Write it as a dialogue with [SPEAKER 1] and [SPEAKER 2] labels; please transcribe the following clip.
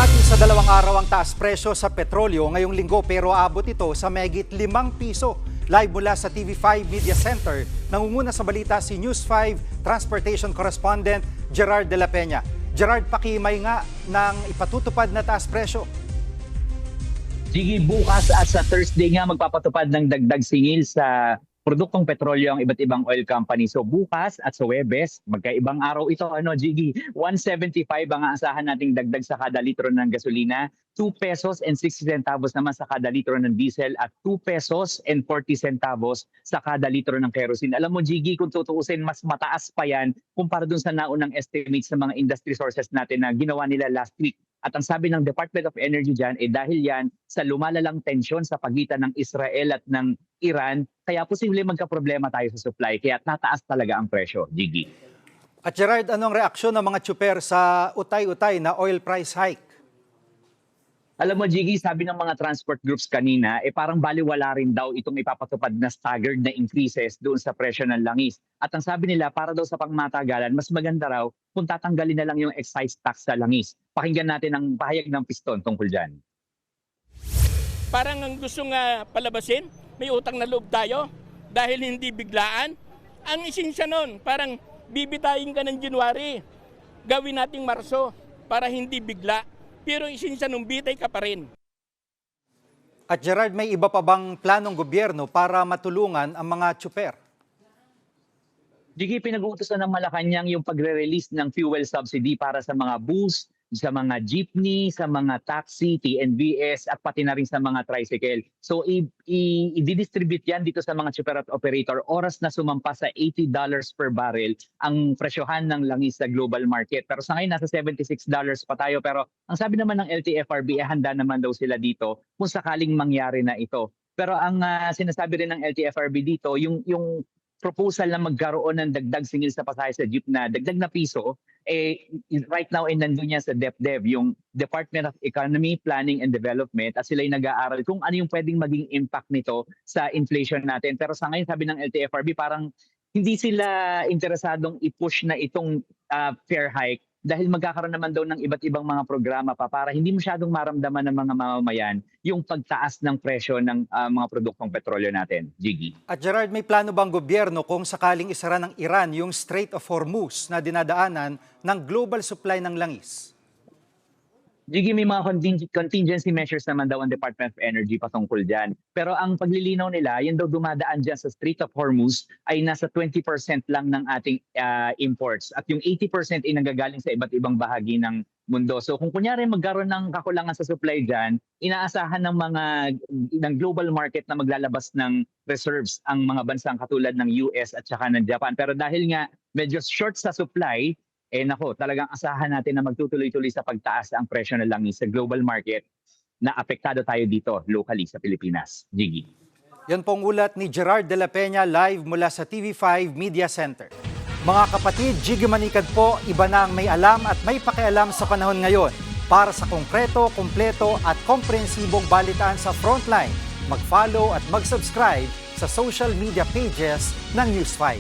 [SPEAKER 1] Bahagi sa 2 araw ang taas presyo sa petrolyo ngayong linggo pero abot ito sa mahigit 5 piso. Live mula sa TV5 Media Center, nangunguna sa balita si News 5 Transportation Correspondent Gerard de la Peña. Gerard, pakimay nga ng ipatutupad na taas presyo.
[SPEAKER 2] Sige, bukas at sa Thursday nga magpapatupad ng dagdag singil sa produktong petrolyo ang iba't ibang oil company. So bukas at sa Huwebes, magkaibang araw ito, Gigi, 175 ang aasahan nating dagdag sa kada litro ng gasolina, 2 pesos and 60 centavos naman sa kada litro ng diesel at 2 pesos and 40 centavos sa kada litro ng kerosene. Alam mo, Gigi, kung tutuusin, mas mataas pa yan kumpara dun sa naunang estimates sa mga industry sources natin na ginawa nila last week. At ang sabi ng Department of Energy dyan, dahil yan sa lumalalang tensyon sa pagitan ng Israel at ng Iran, kaya posible magkaproblema tayo sa supply, kaya tataas talaga ang presyo, Gigi.
[SPEAKER 1] At Gerard, anong reaksyon ng mga tsuper sa utay-utay na oil price hike?
[SPEAKER 2] Alam mo, Gigi, sabi ng mga transport groups kanina, parang baliwala rin daw itong ipapatupad na staggered na increases doon sa presyo ng langis. At ang sabi nila, para daw sa pangmatagalan, mas maganda raw kung tatanggalin na lang yung excise tax sa langis. Pakinggan natin ang pahayag ng piston tungkol dyan.
[SPEAKER 3] Parang ang gusto nga palabasin, may utang na loob tayo dahil hindi biglaan. Ang isinsya nun, parang bibitayin ka ng January, gawin nating Marso para hindi bigla. Pero isinsya nung bitay ka pa rin.
[SPEAKER 1] At Gerard, may iba pa bang planong gobyerno para matulungan ang mga tsuper?
[SPEAKER 2] Gigi, pinag-uutosan ng Malacanang yung pagre-release ng fuel subsidy para sa mga bus, sa mga jeepney, sa mga taxi, TNVS at pati na rin sa mga tricycle. So i-distribute yan dito sa mga tsuper at operator oras na sumampa sa $80 per barrel ang presyohan ng langis sa global market. Pero sa ngayon nasa $76 pa tayo. Pero ang sabi naman ng LTFRB, handa naman daw sila dito kung sakaling mangyari na ito. Pero ang sinasabi rin ng LTFRB dito, yung proposal na magkaroon ng dagdag singil sa pasahe sa jeep na dagdag na piso, right now nandun yan sa DepDev, yung Department of Economy, Planning and Development, at sila'y nag-aaral kung ano yung pwedeng maging impact nito sa inflation natin. Pero sa ngayon, sabi ng LTFRB, parang hindi sila interesadong i-push na itong fare hike dahil magkakaroon naman daw ng iba't ibang mga programa pa para hindi masyadong maramdaman ng mga mamamayan yung pagtaas ng presyo ng mga produktong petrolyo natin. Gigi.
[SPEAKER 1] At Gerard, may plano bang gobyerno kung sakaling isara ng Iran yung Strait of Hormuz na dinadaanan ng global supply ng langis?
[SPEAKER 2] Gigi, may mga contingency measures naman daw ang Department of Energy patungkol dyan. Pero ang paglilinaw nila, yan daw dumadaan dyan sa Strait of Hormuz ay nasa 20% lang ng ating imports. At yung 80% ay nanggagaling sa iba't ibang bahagi ng mundo. So kung kunyari magkaroon ng kakulangan sa supply dyan, inaasahan ng global market na maglalabas ng reserves ang mga bansang katulad ng US at saka ng Japan. Pero dahil nga medyo short sa supply, talagang asahan natin na magtutuloy-tuloy sa pagtaas ang presyo ng langis sa global market na apektado tayo dito locally sa Pilipinas. Gigi.
[SPEAKER 1] Yan pong ulat ni Gerard de la Peña live mula sa TV5 Media Center. Mga kapatid, Jiggy Manikad po, iba na ang may alam at may pakialam sa panahon ngayon. Para sa konkreto, kumpleto at komprehensibong balitaan sa Frontline, mag-follow at mag-subscribe sa social media pages ng News 5.